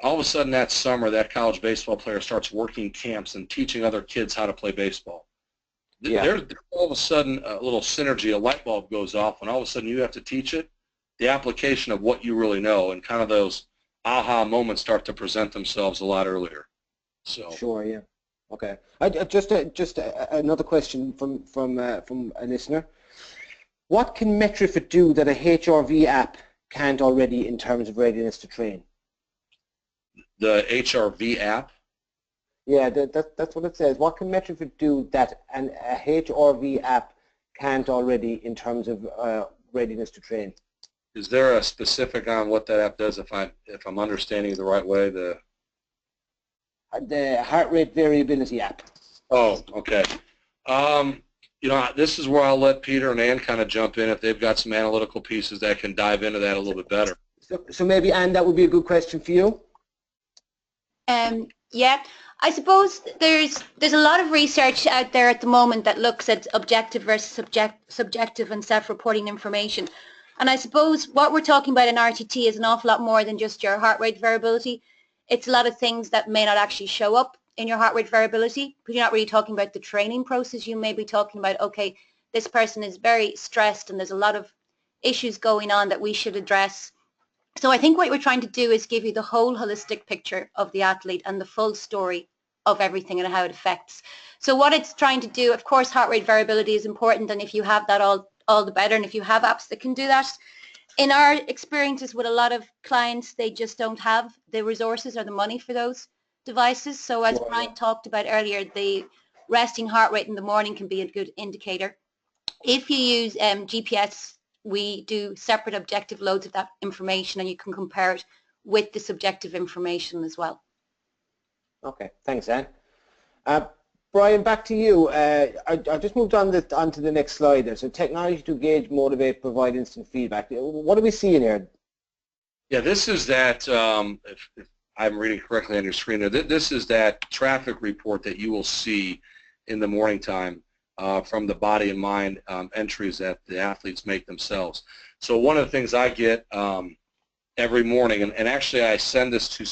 All of a sudden that summer, that college baseball player starts working camps and teaching other kids how to play baseball. Yeah. There's all of a sudden a little synergy, a light bulb goes off, and all of a sudden you have to teach it. The application of what you really know, and kind of those aha moments start to present themselves a lot earlier. So Sure, yeah. Okay. Just another question from a listener. What can metrifit do that a HRV app can't already in terms of readiness to train? the HRV app. Yeah, that's what it says. What can metrifit do that a HRV app can't already in terms of readiness to train? Is there a specific on what that app does? If I'm understanding it the right way, the heart rate variability app. Oh, okay. This is where I'll let Peter and Ann kind of jump in if they've got some analytical pieces that can dive into that a little bit better. So maybe, Ann, that would be a good question for you. Yeah, I suppose there's a lot of research out there at the moment that looks at objective versus subjective and self-reporting information. And I suppose what we're talking about in RTT is an awful lot more than just your heart rate variability. It's a lot of things that may not actually show up in your heart rate variability, but you're not really talking about the training process. You may be talking about, okay, this person is very stressed and there's a lot of issues going on that we should address. So I think what we're trying to do is give you the whole holistic picture of the athlete and the full story of everything and how it affects. So what it's trying to do, of course, heart rate variability is important, and if you have that, all the better, and if you have apps that can do that. In our experiences with a lot of clients, they just don't have the resources or the money for those devices. So as Brian talked about earlier, the resting heart rate in the morning can be a good indicator. If you use GPS, we do separate objective loads of that information, and you can compare it with the subjective information as well. Okay, thanks, Anne. Brian, back to you. I just moved on to the next slide there. So technology to engage, motivate, provide instant feedback. What are we seeing here? Yeah, this is that, if I'm reading correctly on your screen there, this is that traffic report that you will see in the morning time from the body and mind entries that the athletes make themselves. So one of the things I get every morning, and actually I send this to,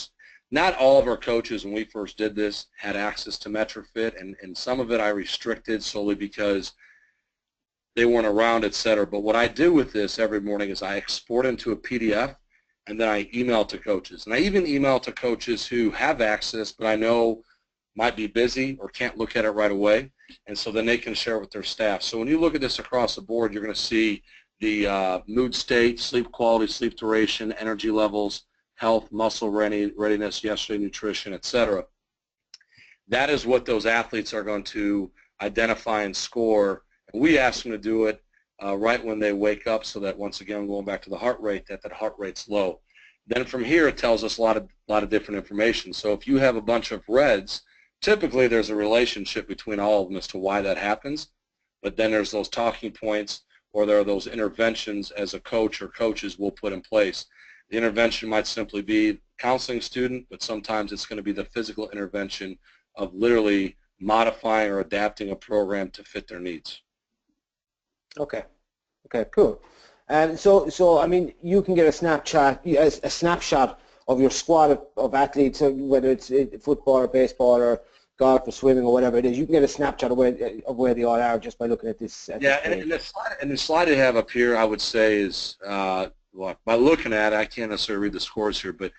not all of our coaches when we first did this had access to metrifit, and some of it I restricted solely because they weren't around, etc. But what I do with this every morning is I export into a PDF, and then I email to coaches. And I even email to coaches who have access but I know might be busy or can't look at it right away, and so then they can share with their staff. So when you look at this across the board, you're going to see the mood state, sleep quality, sleep duration, energy levels, health, muscle readiness, yesterday nutrition, etc. That is what those athletes are going to identify and score. And we ask them to do it right when they wake up, so that, once again, going back to the heart rate, that heart rate's low. Then from here, it tells us a lot of different information. So if you have a bunch of reds, typically there's a relationship between all of them as to why that happens. But then there's those talking points, or there are those interventions as a coach or coaches will put in place. The intervention might simply be counseling a student, but sometimes it's going to be the physical intervention of literally modifying or adapting a program to fit their needs. Okay. Okay, cool. So I mean, you can get a snapshot of your squad of athletes, whether it's football or baseball or golf or swimming or whatever it is. You can get a snapshot of where they all are just by looking at this. And the slide I have up here, I would say, is by looking at it, I can't necessarily read the scores here, but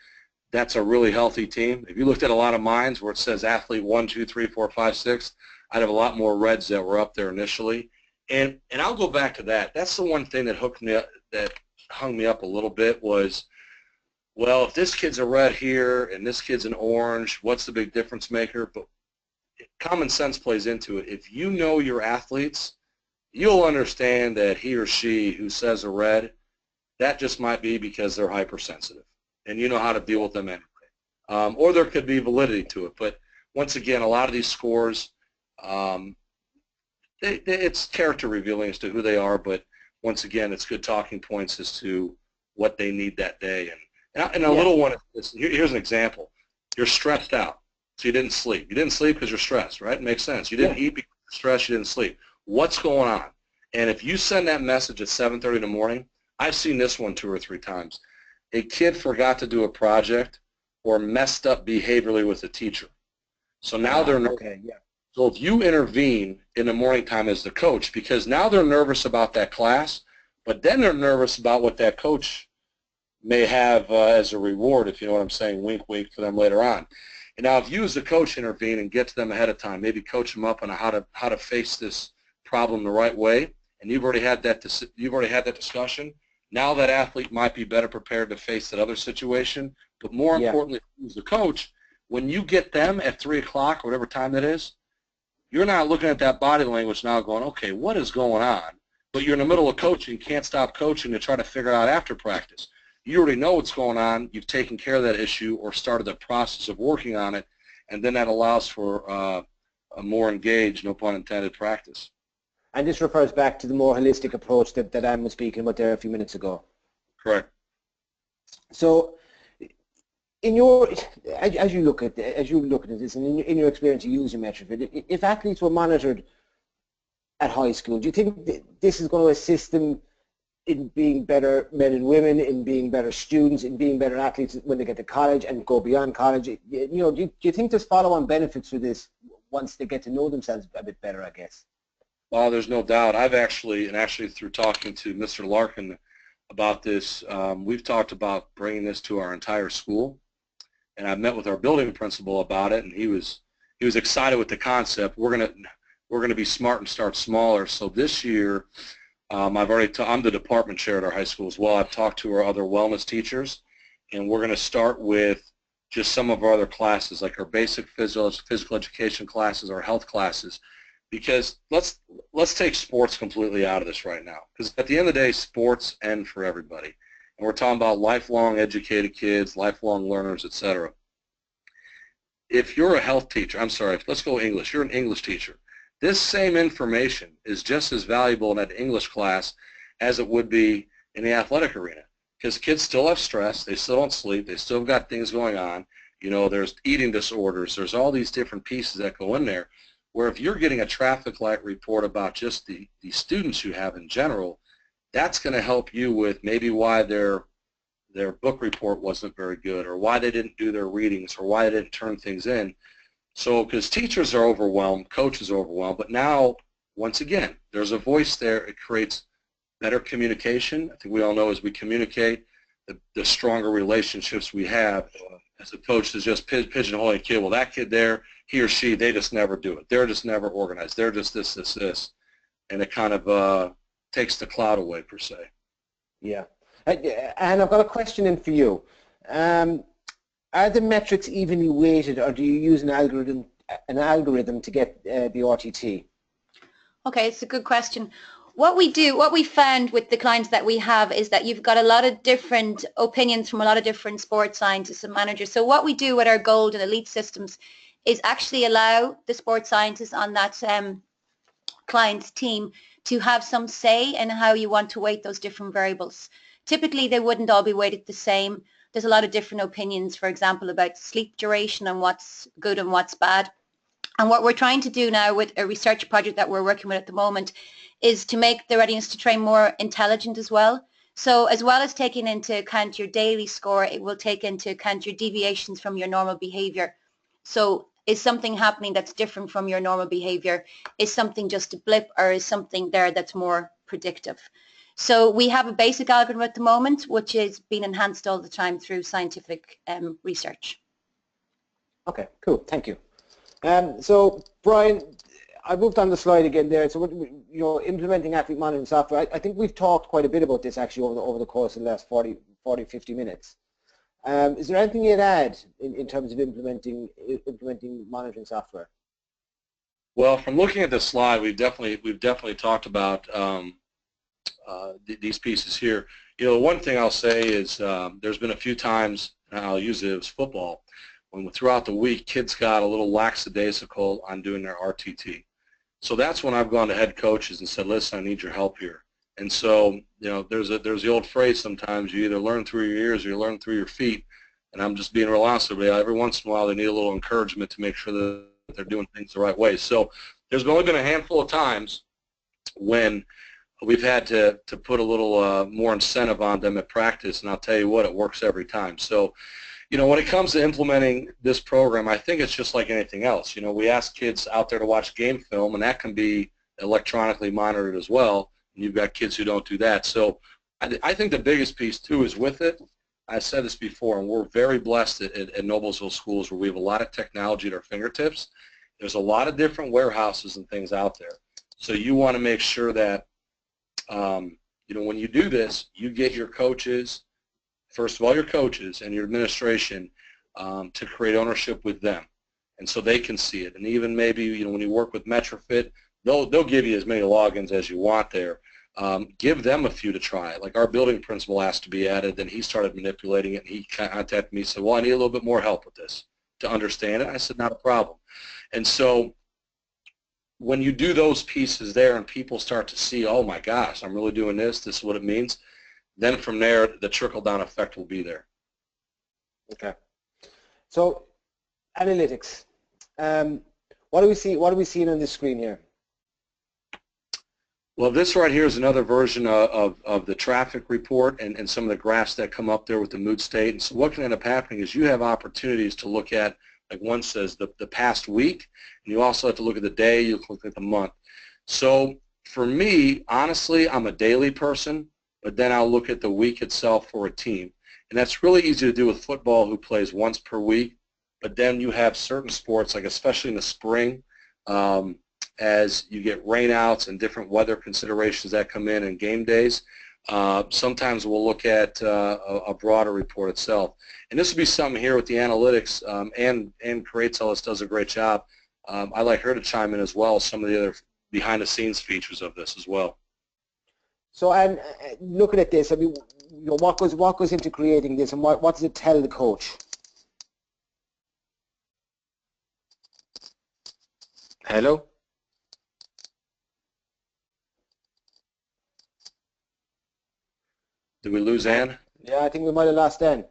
that's a really healthy team. If you looked at a lot of mines where it says athlete 1, 2, 3, 4, 5, 6, I'd have a lot more reds that were up there initially. And I'll go back to that. That's the one thing that hooked me up, that hung me up a little bit, was, well, if this kid's a red here and this kid's an orange, what's the big difference maker? But common sense plays into it. If you know your athletes, you'll understand that he or she who says a red, that just might be because they're hypersensitive, and you know how to deal with them anyway. Or there could be validity to it. But once again, a lot of these scores, it's character revealing as to who they are, but once again, it's good talking points as to what they need that day. And a little one, here's an example. You're stressed out, so you didn't sleep. You didn't sleep because you're stressed, right? It makes sense. You didn't eat because you're stressed, you didn't sleep. What's going on? And if you send that message at 7:30 in the morning, I've seen this one 2 or 3 times. A kid forgot to do a project or messed up behaviorally with a teacher. So now they're nervous. So if you intervene in the morning time as the coach, because now they're nervous about that class, but then they're nervous about what that coach may have as a reward, if you know what I'm saying, wink, wink, for them later on. And now if you as the coach intervene and get to them ahead of time, maybe coach them up on how to face this problem the right way, and you've already had that discussion, now that athlete might be better prepared to face that other situation. But more importantly, as the coach, when you get them at 3 o'clock or whatever time that is, you're not looking at that body language now going, okay, what is going on? But you're in the middle of coaching, can't stop coaching to try to figure it out after practice. You already know what's going on. You've taken care of that issue or started the process of working on it, and then that allows for a more engaged, no pun intended, practice. And this refers back to the more holistic approach that Anne was speaking about there a few minutes ago. Correct. So, in your, as you look at this, and in your experience of using metrifit, if athletes were monitored at high school, do you think this is going to assist them in being better men and women, in being better students, in being better athletes when they get to college and go beyond college? You know, do you think there's follow-on benefits for this once they get to know themselves a bit better, I guess? Well, there's no doubt. I've actually through talking to Mr. Larkin about this, we've talked about bringing this to our entire school, and I've met with our building principal about it, and he was excited with the concept. We're gonna be smart and start smaller. So this year, I'm the department chair at our high school as well. I've talked to our other wellness teachers, and we're going to start with just some of our other classes, like our basic physical education classes, our health classes, because let's take sports completely out of this right now, because at the end of the day, sports end for everybody, and we're talking about lifelong educated kids, lifelong learners, etc. If you're a health teacher, let's go English. You're an English teacher. This same information is just as valuable in that English class as it would be in the athletic arena, because kids still have stress, they still don't sleep, they still got things going on. You know, there's eating disorders, there's all these different pieces that go in there, where if you're getting a traffic light report about just the students you have in general, that's going to help you with maybe why their book report wasn't very good, or why they didn't do their readings, or why they didn't turn things in. So, because teachers are overwhelmed, coaches are overwhelmed, but now, once again, there's a voice there. It creates better communication. I think we all know as we communicate, the stronger relationships we have, as opposed to just pigeonholing a kid. Well, that kid there, he or she, they just never do it. They're just never organized. They're just this. And it kind of takes the cloud away, per se. Yeah. And I've got a question in for you. Are the metrics evenly weighted, or do you use an algorithm to get the RTT? Okay, it's a good question. What we found with the clients that we have is that you've got a lot of different opinions from a lot of different sports scientists and managers. So what we do with our gold and elite systems is actually allow the sports scientists on that client's team to have some say in how you want to weight those different variables. Typically, they wouldn't all be weighted the same. There's a lot of different opinions, for example, about sleep duration and what's good and what's bad. And what we're trying to do now with a research project that we're working with at the moment is to make the readiness to train more intelligent as well. So as well as taking into account your daily score, it will take into account your deviations from your normal behavior. So is something happening that's different from your normal behavior? Is something just a blip, or is something there that's more predictive? So we have a basic algorithm at the moment, which is being enhanced all the time through scientific research. Okay, cool. Thank you. So, Brian, I moved on the slide again there. So, you know, implementing athlete monitoring software, I think we've talked quite a bit about this actually over the course of the last 40, 50 minutes. Is there anything you'd add in terms of implementing monitoring software? Well, from looking at the slide, we've definitely talked about these pieces here. You know, one thing I'll say is there's been a few times, and I'll use it as football, when throughout the week kids got a little lackadaisical on doing their RTT. So that's when I've gone to head coaches and said, listen, I need your help here. And so, there's the old phrase sometimes, you either learn through your ears or you learn through your feet. And I'm just being real honest with you. Every once in a while, they need a little encouragement to make sure that they're doing things the right way. So there's only been a handful of times when we've had to put a little more incentive on them at practice, and I'll tell you what, it works every time. So, when it comes to implementing this program, I think it's just like anything else. We ask kids out there to watch game film, and that can be electronically monitored as well. And you've got kids who don't do that. So I think the biggest piece, too, is with it. I've said this before, and we're very blessed at Noblesville schools where we have a lot of technology at our fingertips. There's a lot of different warehouses and things out there. So you want to make sure that, when you do this, you get your coaches, first of all your coaches and your administration, to create ownership with them. And so they can see it. And even maybe, when you work with Metrifit, they'll give you as many logins as you want there. Give them a few to try. Like our building principal asked to be added, then he started manipulating it, and he contacted me and said, well, I need a little bit more help with this to understand it. I said, not a problem. And so when you do those pieces there and people start to see, oh my gosh, I'm really doing this, this is what it means, then from there the trickle-down effect will be there. Okay. So analytics. What are we seeing on this screen here? Well, this right here is another version of the traffic report and some of the graphs that come up there with the mood state. And so what can end up happening is you have opportunities to look at, like one says, the past week, and you also have to look at the day, you look at the month. So for me, honestly, I'm a daily person, but then I'll look at the week itself for a team. And that's really easy to do with football, who plays once per week, but then you have certain sports, like especially in the spring, as you get rainouts and different weather considerations that come in and game days, sometimes we'll look at a broader report itself. And this will be something here with the analytics, and Createlis does a great job. I'd like her to chime in as well, some of the other behind-the-scenes features of this as well. So, and looking at this, I mean, what goes into creating this, and what does it tell the coach? Hello? Did we lose Ann? Yeah, I think we might have lost Ann.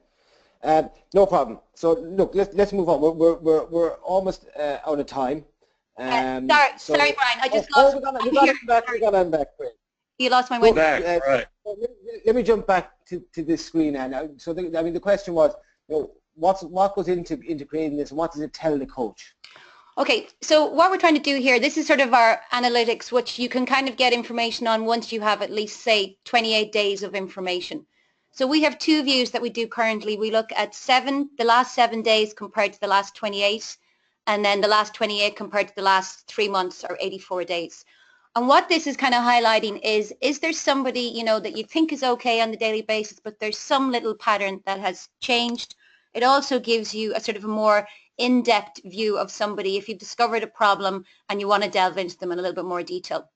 No problem. So look, let's move on. We're almost out of time. Sorry, Brian. I just lost. We got him back. Great. You lost my window. Back, right. Let me jump back to this screen, Ann. So the question was, what goes into creating this, and what does it tell the coach? Okay, so what we're trying to do here, this is sort of our analytics, which you can kind of get information on once you have at least, say, 28 days of information. So we have two views that we do currently. We look at the last 7 days compared to the last 28, and then the last 28 compared to the last 3 months or 84 days. And what this is kind of highlighting is there somebody, that you think is okay on the daily basis, but there's some little pattern that has changed. It also gives you a sort of a more in-depth view of somebody if you've discovered a problem and you want to delve into them in a little bit more detail.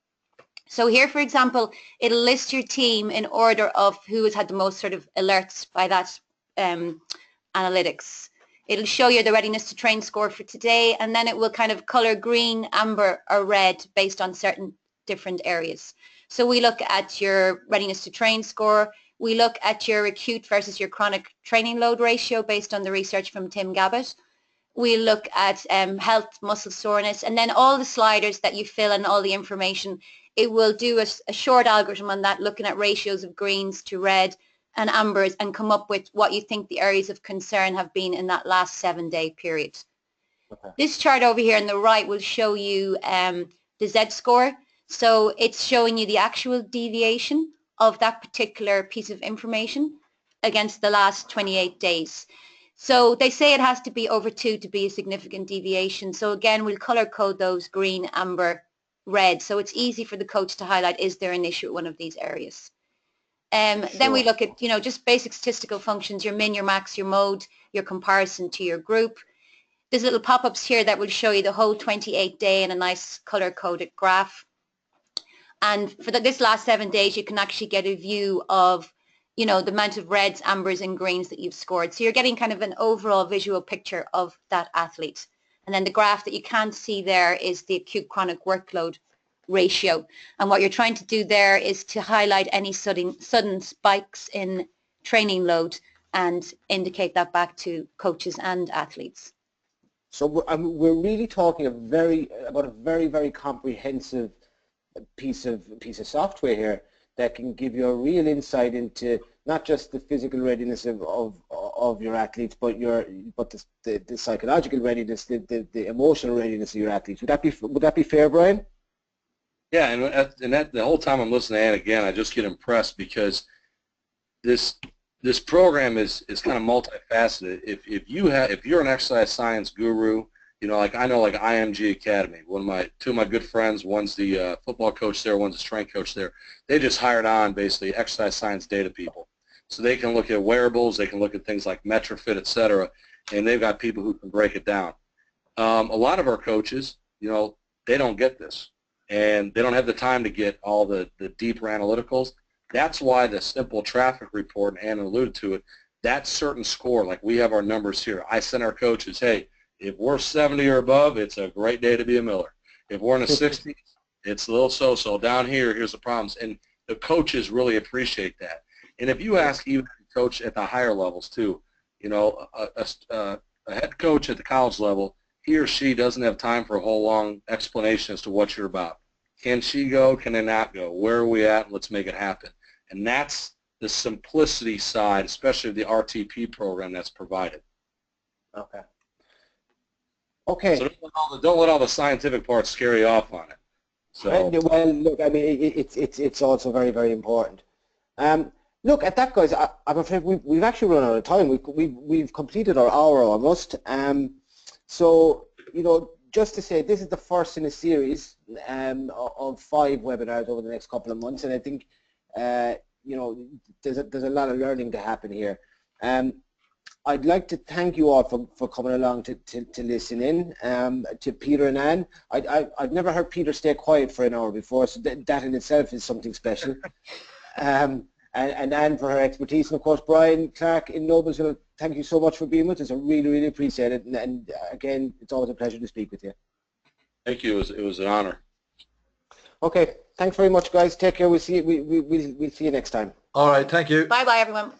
So here, for example, it'll list your team in order of who has had the most sort of alerts by that analytics. It'll show you the readiness to train score for today, and then it will kind of color green, amber, or red based on certain different areas. So we look at your readiness to train score. We look at your acute versus your chronic training load ratio based on the research from Tim Gabbett. We look at health, muscle soreness, and then all the sliders that you fill in, all the information. It will do a short algorithm on that, looking at ratios of greens to red and ambers, and come up with what you think the areas of concern have been in that last 7-day period. Okay. This chart over here on the right will show you the Z-score. So it's showing you the actual deviation of that particular piece of information against the last 28 days. So they say it has to be over 2 to be a significant deviation. So again, we'll color code those green, amber, red. So it's easy for the coach to highlight, is there an issue at one of these areas? Sure. Then we look at, just basic statistical functions, your min, your max, your mode, your comparison to your group. There's little pop-ups here that will show you the whole 28-day in a nice color-coded graph. And for this last 7 days, you can actually get a view of the amount of reds, ambers, and greens that you've scored. So you're getting kind of an overall visual picture of that athlete. And then the graph that you can't see there is the acute chronic workload ratio. And what you're trying to do there is to highlight any sudden spikes in training load and indicate that back to coaches and athletes. So we're really talking about a very, very comprehensive piece of software here that can give you a real insight into not just the physical readiness of your athletes, but the psychological readiness, the emotional readiness of your athletes. Would that be fair, Brian? Yeah, and that the whole time I'm listening to Ann again, I just get impressed because this program is kind of multifaceted. If you're an exercise science guru, you know, like I know, like IMG Academy, two of my good friends, one's the football coach there, one's the strength coach there. They just hired on basically exercise science data people, so they can look at wearables, they can look at things like metrifit, etc., and they've got people who can break it down. A lot of our coaches, you know, they don't get this, and they don't have the time to get all the deeper analyticals. That's why the simple traffic report, and Ann alluded to it, that certain score, like we have our numbers here. I send our coaches, hey, if we're 70 or above, it's a great day to be a Miller. If we're in the 60s, it's a little so-so. Down here, here's the problems. And the coaches really appreciate that. And if you ask even a coach at the higher levels too, you know, a head coach at the college level, he or she doesn't have time for a whole long explanation as to what you're about. Can she go? Can they not go? Where are we at? Let's make it happen. And that's the simplicity side, especially the RTP program that's provided. Okay. Okay. So don't let all the scientific parts scare you off on it. So. Well, look, I mean, it's also very, very important. Look, at that, guys, I'm afraid we've actually run out of time. We've completed our hour almost. So, you know, just to say, this is the first in a series of 5 webinars over the next couple of months, and I think, you know, there's a lot of learning to happen here. I'd like to thank you all for coming along to listen in. To Peter and Ann, I've never heard Peter stay quiet for an hour before, so that in itself is something special. And Ann for her expertise, and of course Brian, Clarke in Noblesville, thank you so much for being with us. I really, really appreciate it. And again, it's always a pleasure to speak with you. Thank you. It was an honor. Okay, thanks very much, guys. Take care. We'll see you next time. All right, thank you. Bye-bye, everyone.